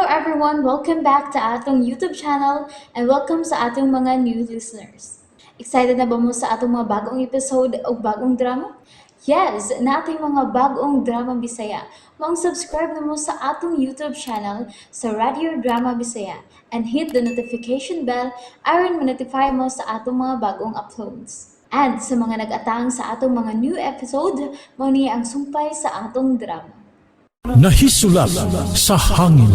everyone! Welcome back to atong YouTube channel and welcome sa atong mga new listeners. Excited na ba mo sa atong mga bagong episode o bagong drama? Yes, na ating mga bagong drama Bisaya. Mag-subscribe na mo sa atong YouTube channel sa Radio Drama Bisaya and hit the notification bell aron ma-notify mo sa atong mga bagong uploads. And sa mga nag-atang sa atong mga new episode, mo niya ang sumpay sa atong drama. Nahisulat sa hangin.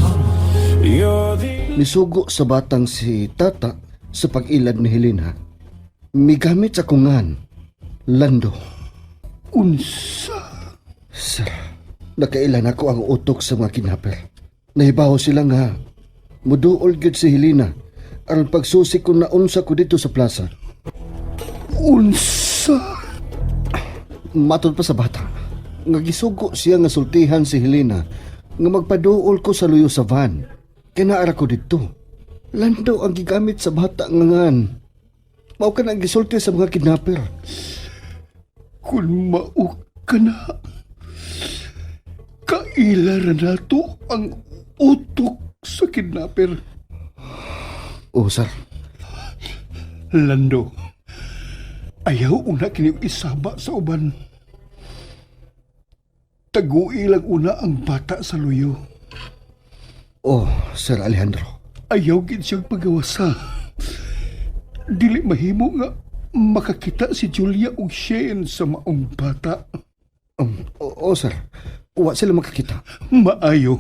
Misugo sa batang si Tata sa pag-ilad ni Helena. Migamit sa kungan. Lando. Unsa? Sir, nakailan ako ang utok sa mga kinaper. Nahibaw sila nga. Muduol gyud si Helena aron pagsusi ko na unsa ko dito sa plaza. Unsa? Matod pa sa bata. Nga gisugo siya nga sultihan si Helena nga magpaduol ko sa luyo sa van. Kinaara ko dito. Lando ang gigamit sa bata nga ngan. Mao ka na gisulti sa mga kidnapper. Kung mao ka na, kailan na to ang utok sa kidnapper. Oh, sir. Lando, ayaw una kini isaba sa uban. Tagui lang una ang bata sa luyo. Oh, Sir Alejandro. Ayaw gid siyang pagawasa. Dili mahimo nga makakita si Julia ug Shane sa maong bata. Oo, sir. Wa sila makakita. Maayo.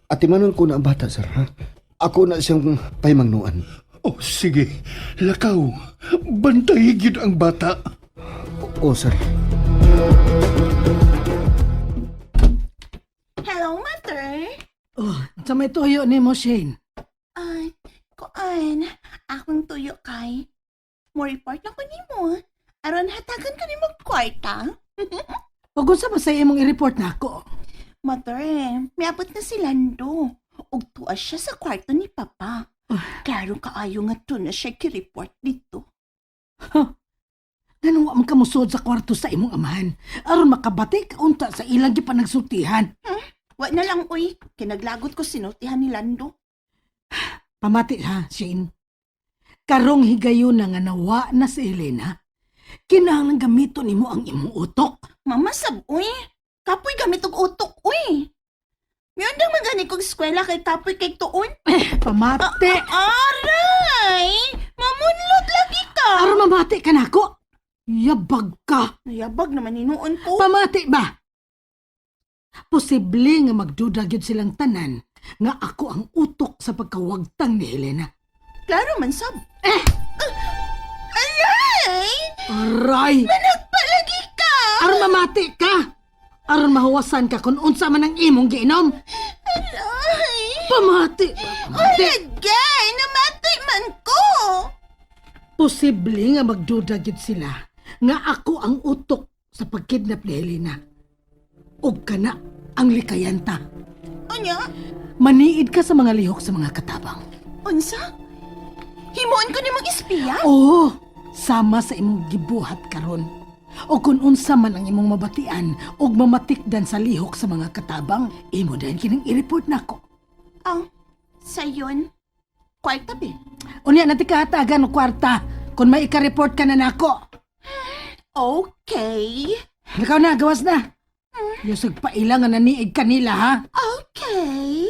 Atimanon ko na ang bata, sir, ha? Ako na siyang pahimangnuan. Oh, sige. Lakaw. Bantayi gid ang bata. Oo, sir. Hello, mother. Oh, sa may tuyo ni mo, Shane. Ay, kuan, akong tuyo kay. Mo report na ko nimo. Aron hatagan ka nimo kwarta. O kung sa masaya mong i-report na ako. Mother, miabot na si Lando. Ug tuwa siya sa kwarto ni Papa. Klaro kaayo nga to na siya ki-report dito. Ganun ang kamusod sa kwarto sa imong amahan. Aron makabati ka unta sa ilang gipanagsultihan. Wa na lang, uy. Kinaglagot ko sinultihan ni Lando. Pamati ha, Shane. Karong higayon na nga nawa na si Helena, kinahanglan gamito nimo ang imong utok. Mama sab, uy. Kapoy gamit og utok, uy. Miyon dang magani kong eskwela kay kapoy kay tuon. Pamati! Aray! Mamunlot lagi ka! Aron mamati ka na ako. Yabag ka. Nayabag naman inuon ko. Pamati ba? Posible nga magduda gyud silang tanan nga ako ang utok sa pagkawagtang ni Helena. Klaro man sab. Aray! Aray! Nagpalagi ka! Aron mamati ka! Aron mahuwasan ka kung unsa man ang imong giinom. Aray! Pamati! Pamati! Alagay! Namatay man ko! Posible nga magduda gyud sila nga ako ang utok sa pagkidnap ni Helena. Og kana ang likayanta. Anya? Maniid ka sa mga lihok sa mga katabang. Unsa? Himuon ko ni mag-espiya? Oo, sama sa imong gibuhat karon. O kung unsa man ang imong mabatian og mamatikdan sa lihok sa mga katabang, imo din kining i-report nako. Sayon. Kwarta be. Unya na ti kahatagan og kwarta kung may ika-report ka na nako. Okay. Ikaw na, gawas na. Yusog pa ilang nga naniig kanila, ha? Okay.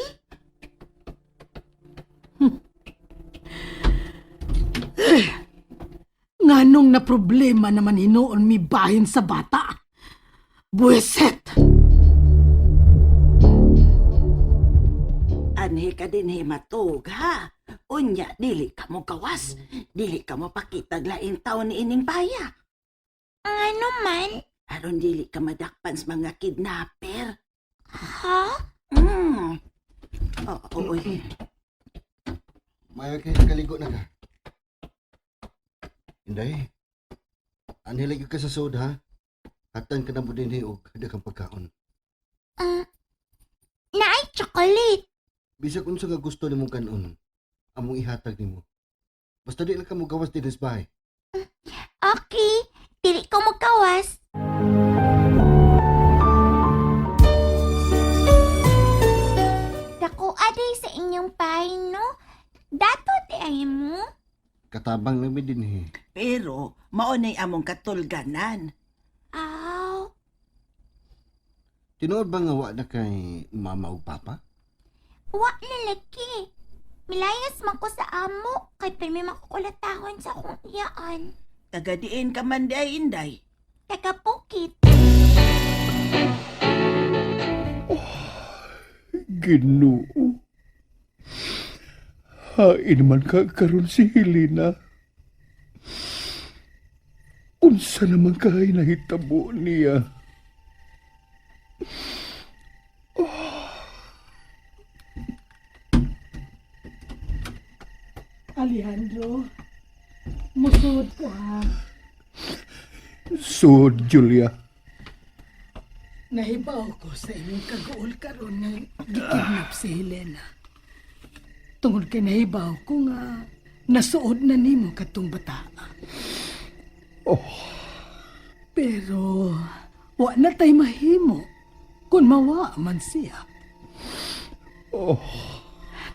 Nganong na problema naman hinuon mi bahin sa bata. Buweset! Anhe ka din matog, ha? Unya, dili ka mo gawas. Dili ka mo pakitag laing taon ni ining baya. Ano man? Aron dili ka madakpan sa mga kidnapper. Ha? Oo, uy. Maya kayo kaligo na ka. Inday. Anhilig ka sa soda, ha? Hatan ka na mo din og daghang pagkaon. Naay chocolate. Bisag unsa nga gusto nimong kanon, among ihatag nimo. Basta di lang ka mo gawas din sa bahay. Okay, dili ko magkawas. Dakuan day sa inyong bahay, no? Dato di ay mo? Katabang lang mi din eh. Pero, maunay among katulganan. Aw, Tinuod ba nga wa na kay mama o papa? wa lalaki. Milayas man ko sa amo, kay pirmi makukulatahon sa akong iyaan. Tagadiin ka man day, Inday. Taga-pukit. Ginoo. Hain man ka karon si Helena. Unsa naman kay nahitabo niya? Alejandro, musud ko ha. So, Julia, Nahibaw ko sa inyong kaguol karon nga gikidnap si Helena. Tungod kay nahibaw ko nga nasuod na nimo katong bata. Pero wa na tay mahimo kung mawa man siya.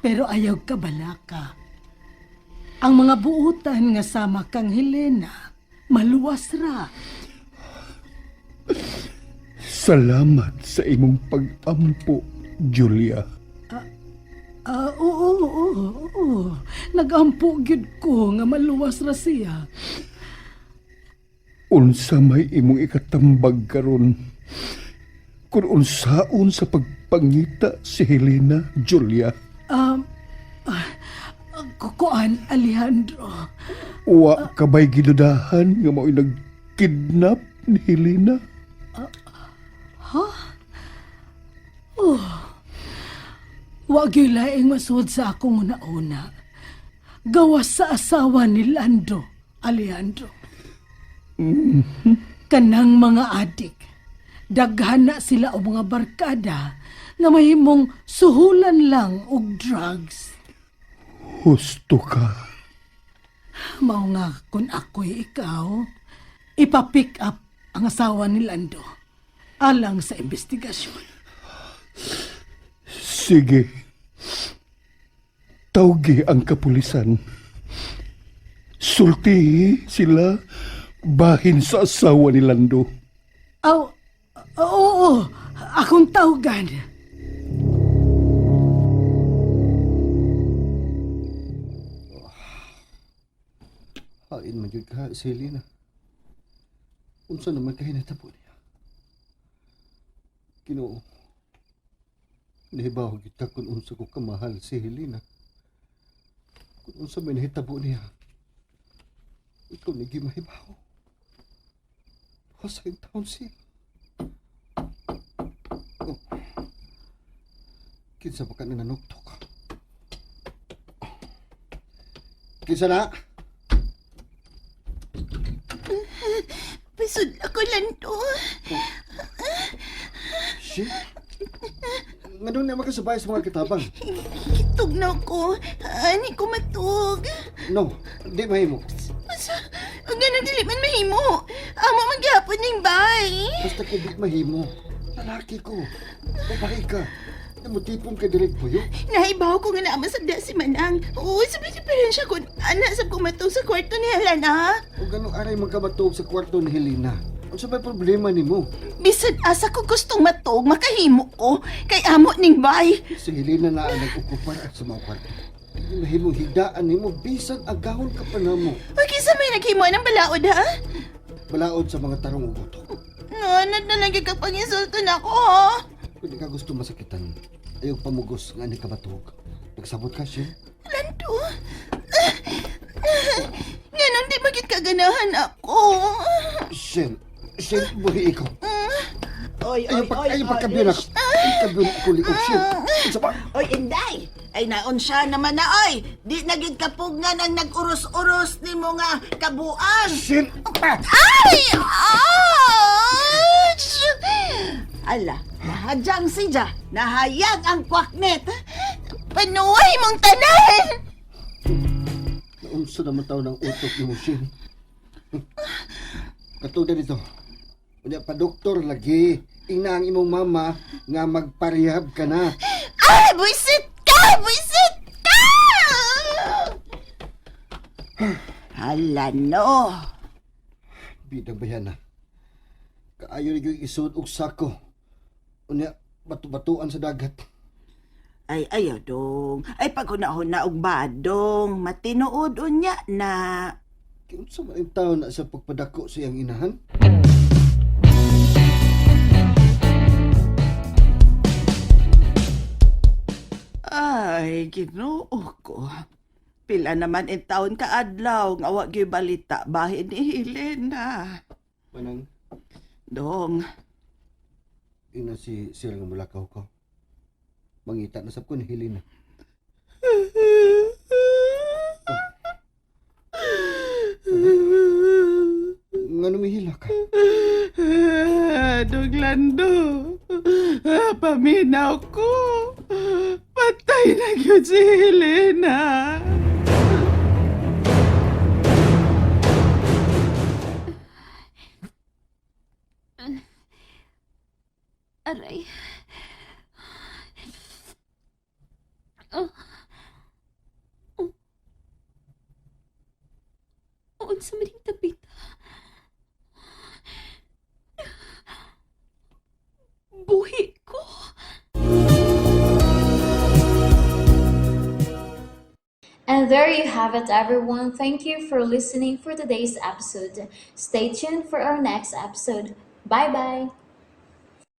Pero ayaw ka balaka. Ang mga buutan nga sama kang Helena maluwas ra. salamat sa imong pag-ampo, Julia. Oo. Nagampo gyud ko nga maluwas ra siya. Unsa may imong ikatambag karon? Kung unsaon sa pagpangita si Helena, Julia. Kukuan, Alejandro. Wa kabay gidudahan nga mao'y nagkidnap ni Helena. Wag yung laing masud sa akong una-una. Gawas sa asawa ni Lando, Alejandro. Kanang mga adik, daghan na sila o mga barkada nga mahimong suhulan lang og drugs. Husto ka. Mao nga kung ako'y ikaw, ipapick up ang asawa ni Lando alang sa investigasyon. Sige. Tawgi ang kapulisan. Sultihi sila bahin sa asawa ni Lando. Oo, akong tawgan. Hain man yun ka si Helena. Unsa naman kay natabo niya? Ginoo. Nahibaw kita kung unsa ko kamahal si Helena. Kung unsa may nahitabo niya. Ikaw nigi mahibaw. Hasayang taon siya. Oh. Kinsa ba ka na nanuktok? Kinsa na? Pasod ako lang to. Shit. Nga doon naman ka sabay sa mga kitabang. Kitog na ko. Ani ko matug. No, di mahimo. Basta, ang ganang dili man mahimo. Amo magyapon ning bay. Basta ka di mahimo. Lalaki ko. Babae ka. Namutipong ka direct po yun. Nahibaw ko nga naama sa si Manang. Oo, sabi diferensya ko. Anak sa kumatog sa kwarto ni Helena. O ganong aray magkamatog sa kwarto ni Helena. Ano sa may problema ni mo? Bisan asa ko gustong matog, makahimo ko. Kay amo ning bay. Si Helena na ang nag-ukupar sa mga kwarto. Hindi mahimong higdaan ni mo. Bisan agahon ka pa na mo. Okay, sa may naghimo ng balaod, ha? Balaod sa mga tarong ugoto. Nanad na lang ka panginsulto na ko, ha? Kung di ka gusto masakitan, ayaw pamugos nga ni kamatog. Nagsabot ka siya. Lando. Ganon di magit kaganahan ako. Shen, buhi ikaw. Oy, Ayaw pagkabiyan ako. Pagkabiyan ako liog, Shen. Isa pa? Oy, Inday! Ay, naon siya naman na, oy! Di naging kapugngan ang nag-uros-uros ni mo nga kabuan! Shen! Ay! Ouch! Ala, nahadyang siya. Nahayag ang kwaknet. Panuway mong tanan! Naunsa naman tao ng utok ni mo, Shen. Katulad dito. Unya pa doktor lagi. Ina ang imong mama nga magparehab ka na. Ay, buisit ka! Lano. Bidang bayan na. Kaayo ni yung isud og sako. Unya, batu-batuan sa dagat. Ay, ayaw dong. Ay, paghuna-huna og badong. Matinood unya na. Kinsa man ang tao na sa pagpadako sa iyang inahan? Ay, ginoo ko. Pila naman in taon ka adlaw nga wa gyud balita bahin ni Helena. Manang, Dong, ina si Sir nga mulakaw ko. Mangita na sab ko ni Helena. Nga numihila ka. Dong Lando, paminaw ko. Patay na gyud si Helena. Aray. Oh. Oh. Unsa man ning tapita? Buhi ko. And there you have it, everyone. Thank you for listening for today's episode. Stay tuned for our next episode. Bye bye.